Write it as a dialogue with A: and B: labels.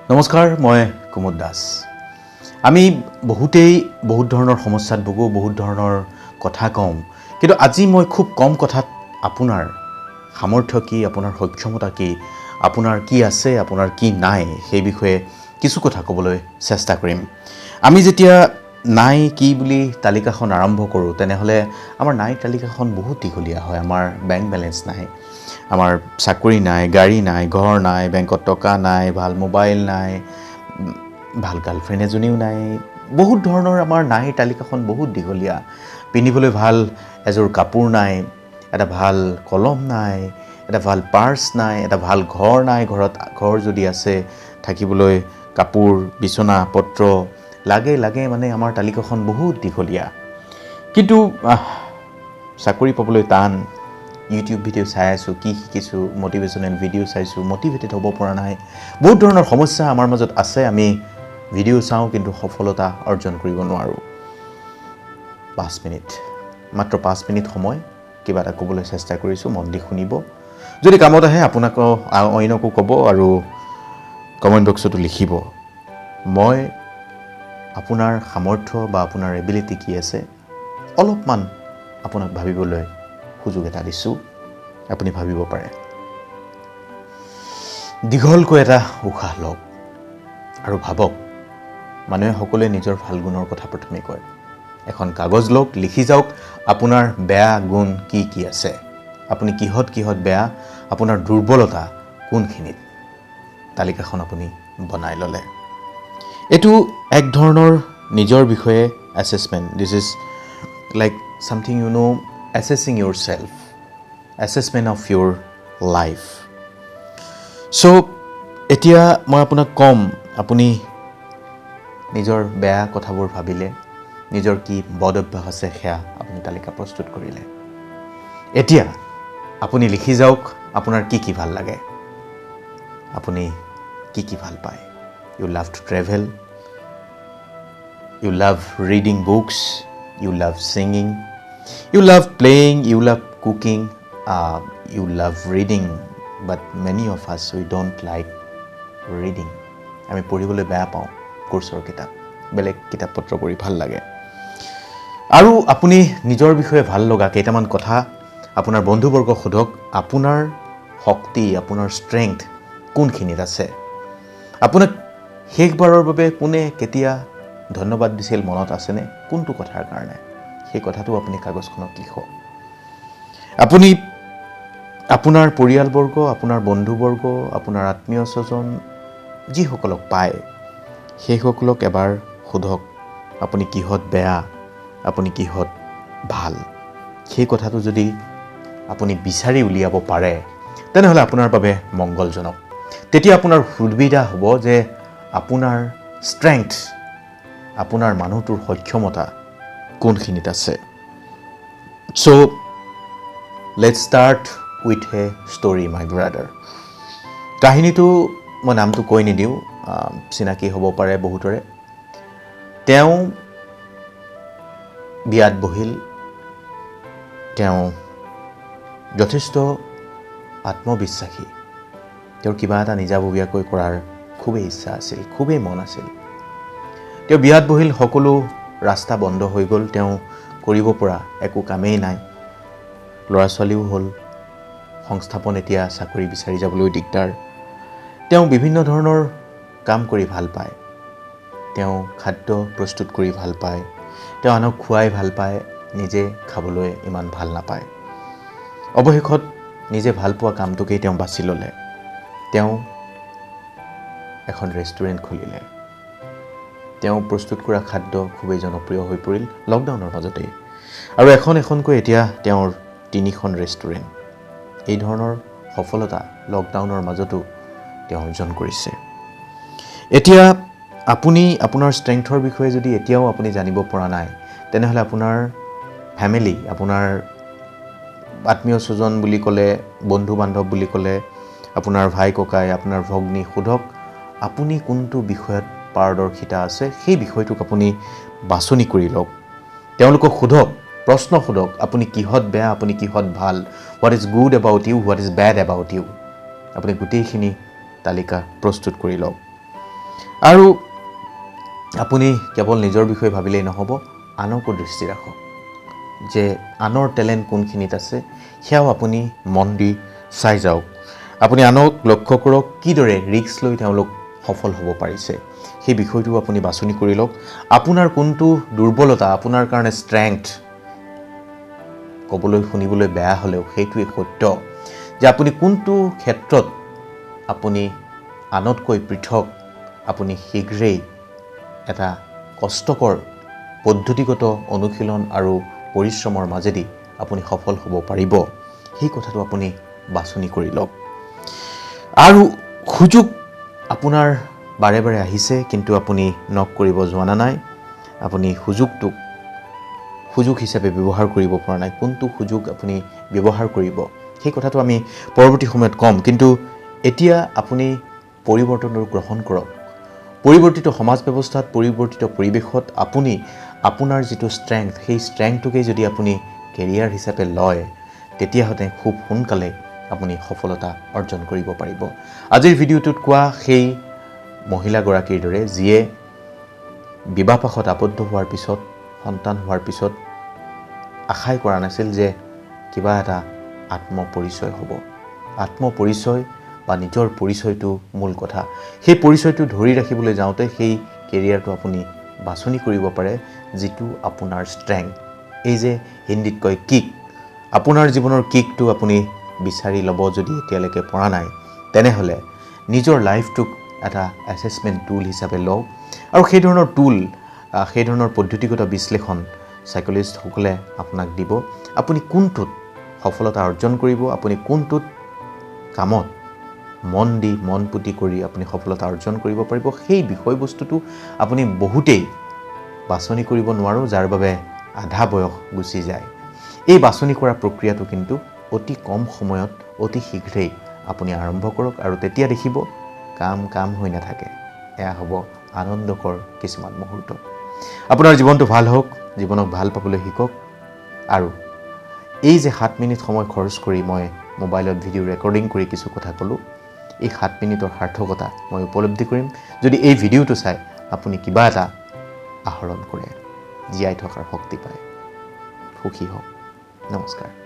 A: নমস্কাৰ, মই কুমুদ দাস। আমি বহুত ধৰণৰ সমস্যাত ভুগো, বহুত ধৰণৰ কথা কওঁ, কিন্তু আজি মই খুব কম কথাত আপোনাৰ সামৰ্থ্য কি, আপোনাৰ সক্ষমতা কি, আপোনাৰ কি আছে, আপোনাৰ কি নাই, সেই বিষয়ে কিছু কথা ক'বলৈ চেষ্টা কৰিম। আমি যেতিয়া নাই কি বুলি তালিকাখন আৰম্ভ কৰোঁ, তেনেহ'লে আমাৰ নাই তালিকাখন বহুত দীঘলীয়া হয়। আমাৰ বেংক বেলেঞ্চ নাই, আমাৰ চাকৰি নাই, গাড়ী নাই, ঘৰ নাই, বেংকত টকা নাই, ভাল মোবাইল নাই, ভাল গাৰ্লফ্ৰেণ্ড এজনীও নাই, বহুত ধৰণৰ আমাৰ নাই তালিকাখন বহুত দীঘলীয়া। পিন্ধিবলৈ ভাল এযোৰ কাপোৰ নাই, এটা ভাল কলম নাই, এটা ভাল পাৰ্চ নাই, এটা ভাল ঘৰ নাই, ঘৰ যদি আছে থাকিবলৈ কাপোৰ, বিচনা পত্ৰ লাগে মানে আমাৰ তালিকাখন বহুত দীঘলীয়া। কিন্তু চাকৰি পাবলৈ টান, ইউটিউব ভিডিঅ' চাই আছোঁ, কি শিকিছোঁ, মটিভেশ্যনেল ভিডিঅ' চাইছোঁ, মটিভেটেড হ'ব পৰা নাই, বহুত ধৰণৰ সমস্যা আমাৰ মাজত আছে। আমি ভিডিঅ' চাওঁ কিন্তু সফলতা অৰ্জন কৰিব নোৱাৰোঁ। 5 মিনিট, মাত্ৰ 5 মিনিট সময় কিবা এটা ক'বলৈ চেষ্টা কৰিছোঁ, মন দি শুনিব। যদি কামত আহে আপোনাকো অন্যকো ক'ব আৰু কমেণ্ট বক্সতো লিখিব। মই আপোনাৰ সামৰ্থ্য বা আপোনাৰ এবিলিটি কি আছে অলপমান আপোনাক ভাবিবলৈ সুযোগ এটা দিছোঁ, আপুনি ভাবিব পাৰে। দীঘলকৈ এটা উশাহ লওক আৰু ভাবক। মানুহে সকলোৱে নিজৰ ভাল গুণৰ কথা প্ৰথমে কয়। এখন কাগজ লওক, লিখি যাওক আপোনাৰ বেয়া গুণ কি কি আছে, আপুনি কিহত বেয়া, আপোনাৰ দুৰ্বলতা কোনখিনিত, তালিকাখন আপুনি বনাই ল'লে। এইটো এক ধৰণৰ নিজৰ বিষয়ে assessment. This is like something assessing your self, assessment of your life. So' এতিয়া মই আপোনাক ক'ম, আপুনি নিজৰ বেয়া কথাবোৰ ভাবিলে, নিজৰ কি বদ অভ্যাস আছে সেয়া আপুনি তালিকা প্ৰস্তুত কৰিলে। এতিয়া আপুনি লিখি যাওক আপোনাৰ কি কি ভাল লাগে, আপুনি কি কি ভাল পায়। You love to travel, you love reading books, you love singing, you love playing, you love cooking, you love reading, but many of আছ উই ডোণ্ট লাইক ৰিডিং। আমি পঢ়িবলৈ বেয়া পাওঁ কোৰ্চৰ কিতাপ, বেলেগ কিতাপ পত্ৰ পঢ়ি ভাল লাগে। আৰু আপুনি নিজৰ বিষয়ে ভাল লগা কেইটামান কথা আপোনাৰ বন্ধুবৰ্গক সোধক। আপোনাৰ শক্তি, আপোনাৰ ষ্ট্ৰেংথ কোনখিনিত আছে, আপোনাক শেষবাৰৰ বাবে কোনে কেতিয়া ধন্যবাদ দিছিল মনত আছেনে, কোনটো কথাৰ কাৰণে, সেই কথাটো আপুনি কাগজখনত লিখক। আপুনি আপোনাৰ পৰিয়ালবৰ্গ, আপোনাৰ বন্ধুবৰ্গ, আপোনাৰ আত্মীয় স্বজন যিসকলক পায় সেইসকলক এবাৰ সোধক আপুনি কিহত বেয়া, আপুনি কিহত ভাল। সেই কথাটো যদি আপুনি বিচাৰি উলিয়াব পাৰে তেনেহ'লে আপোনাৰ বাবে মংগলজনক। তেতিয়া আপোনাৰ সুবিধা হ'ব যে আপোনাৰ ষ্ট্ৰেংথ, আপোনাৰ মানুহটোৰ সক্ষমতা কোনখিনিত আছে। So' let's start with a story my brother. কাহিনীটো মই নামটো কৈ নিদিওঁ, চিনাকি হ'ব পাৰে বহুতৰে। তেওঁ বিয়াত বহিল, তেওঁ যথেষ্ট আত্মবিশ্বাসী, তেওঁৰ কিবা এটা নিজাববীয়াকৈ কৰাৰ খুবেই ইচ্ছা আছিল, খুবেই মন আছিল। তেওঁ বিয়াত বহিল, সকলো ৰাস্তা বন্ধ হৈ গ'ল, তেওঁ কৰিব পৰা একো কামেই নাই, ল'ৰা ছোৱালীও হ'ল, সংস্থাপন এতিয়া চাকৰি বিচাৰি যাবলৈ দিগদাৰ। তেওঁ বিভিন্ন ধৰণৰ কাম কৰি ভাল পায়, তেওঁ খাদ্য প্ৰস্তুত কৰি ভাল পায়, তেওঁ আনক খুৱাই ভাল পায়, নিজে খাবলৈ ইমান ভাল নাপায়। অৱশেষত নিজে ভাল পোৱা কামটোকেই তেওঁ বাছি ল'লে। তেওঁ এখন ৰেষ্টুৰেণ্ট খুলিলে। তেওঁ প্ৰস্তুত কৰা খাদ্য খুবেই জনপ্ৰিয় হৈ পৰিল লকডাউনৰ মাজতেই, আৰু এখনকৈ এতিয়া তেওঁৰ 3খন ৰেষ্টুৰেণ্ট। এই ধৰণৰ সফলতা লকডাউনৰ মাজতো তেওঁ অৰ্জন কৰিছে। এতিয়া আপুনি আপোনাৰ ষ্ট্ৰেংথৰ বিষয়ে যদি এতিয়াও আপুনি জানিব পৰা নাই, তেনেহ'লে আপোনাৰ ফেমিলি, আপোনাৰ আত্মীয় স্বজন বুলি ক'লে, বন্ধু বান্ধৱ বুলি ক'লে, আপোনাৰ ভাই ককাই, আপোনাৰ ভগ্নী, সোধক আপুনি কোনটো বিষয়ত পাৰদৰ্শিতা আছে, সেই বিষয়টোক আপুনি বাছনি কৰি লওক। তেওঁলোকক সোধক, প্ৰশ্ন সোধক, আপুনি কিহত বেয়া, আপুনি কিহত ভাল, what is good about you, what is bad about you. আপুনি গোটেইখিনি তালিকা প্ৰস্তুত কৰি লওক। আৰু আপুনি কেৱল নিজৰ বিষয়ে ভাবিলেই নহ'ব, আনকো দৃষ্টি ৰাখক যে আনৰ টেলেণ্ট কোনখিনিত আছে সেয়াও আপুনি মন দি চাই যাওক। আপুনি আনক লক্ষ্য কৰক কিদৰে ৰিস্ক লৈ তেওঁলোক সফল হ'ব পাৰিছে, সেই বিষয়টো আপুনি বাছনি কৰি লওক। আপোনাৰ কোনটো দুৰ্বলতা, আপোনাৰ কাৰণে ষ্ট্ৰেংথ, ক'বলৈ শুনিবলৈ বেয়া হ'লেও সেইটোৱে সত্য যে আপুনি কোনটো ক্ষেত্ৰত আপুনি আনতকৈ পৃথক, আপুনি শীঘ্ৰেই এটা কষ্টকৰ পদ্ধতিগত অনুশীলন আৰু পৰিশ্ৰমৰ মাজেদি আপুনি সফল হ'ব পাৰিব, সেই কথাটো আপুনি বাছনি কৰি লওক। আৰু সুযোগ আপোনাৰ বাৰে বাৰে আহিছে কিন্তু আপুনি নক কৰিব যোৱা নাই, আপুনি সুযোগ হিচাপে ব্যৱহাৰ কৰিব পৰা নাই। কোনটো সুযোগ আপুনি ব্যৱহাৰ কৰিব সেই কথাটো আমি পৰৱৰ্তী সময়ত ক'ম, কিন্তু এতিয়া আপুনি পৰিৱৰ্তনটো গ্ৰহণ কৰক। পৰিৱৰ্তিত সমাজ ব্যৱস্থাত, পৰিৱৰ্তিত পৰিৱেশত আপুনি আপোনাৰ যিটো ষ্ট্ৰেংথ, সেই ষ্ট্ৰেংথটোকেই যদি আপুনি কেৰিয়াৰ হিচাপে লয় তেতিয়াহ'লে খুব সোনকালে আপুনি সফলতা অৰ্জন কৰিব পাৰিব। আজিৰ ভিডিঅ'টোত কোৱা সেই মহিলাগৰাকীৰ দৰে যিয়ে বিবাহপাশত আবদ্ধ হোৱাৰ পিছত, সন্তান হোৱাৰ পিছত আশাই কৰা নাছিল যে কিবা এটা আত্মপৰিচয় হ'ব। আত্মপৰিচয় বা নিজৰ পৰিচয়টো মূল কথা। সেই পৰিচয়টো ধৰি ৰাখিবলৈ যাওঁতে সেই কেৰিয়াৰটো আপুনি বাছনি কৰিব পাৰে যিটো আপোনাৰ ষ্ট্ৰেংথ। এই যে হিন্দীত কয় কিক, আপোনাৰ জীৱনৰ কিকটো আপুনি বিচাৰি ল'ব যদি এতিয়ালৈকে পৰা নাই, তেনেহ'লে নিজৰ লাইফটোক এটা এছেছমেণ্ট টুল হিচাপে লওক। আৰু সেই ধৰণৰ টুল, সেই ধৰণৰ পদ্ধতিগত বিশ্লেষণ সাইক'লজিষ্টসকলে আপোনাক দিব। আপুনি কোনটোত সফলতা অৰ্জন কৰিব, আপুনি কোনটোত কামত মন পুতি কৰি আপুনি সফলতা অৰ্জন কৰিব পাৰিব, সেই বিষয়বস্তুটো আপুনি বহুতেই বাছনি কৰিব নোৱাৰোঁ, যাৰ বাবে আধা বয়স গুচি যায়। এই বাছনি কৰা প্ৰক্ৰিয়াটো কিন্তু অতি কম সময়ত, অতি শীঘ্ৰেই আপুনি আৰম্ভ কৰক আৰু তেতিয়া দেখিব কাম হৈ নাথাকে, এয়া হ'ব আনন্দকৰ কিছুমান মুহূৰ্ত। আপোনাৰ জীৱনটো ভাল হওক, জীৱনক ভাল পাবলৈ শিকক। আৰু এই যে 7 মিনিট সময় খৰচ কৰি মই মোবাইলত ভিডিঅ' ৰেকৰ্ডিং কৰি কিছু কথা ক'লোঁ, এই 7 মিনিটৰ সাৰ্থকতা মই উপলব্ধি কৰিম যদি এই ভিডিঅ'টো চাই আপুনি কিবা এটা আহৰণ কৰে, জীয়াই থকাৰ শক্তি পায়। সুখী হওক। নমস্কাৰ।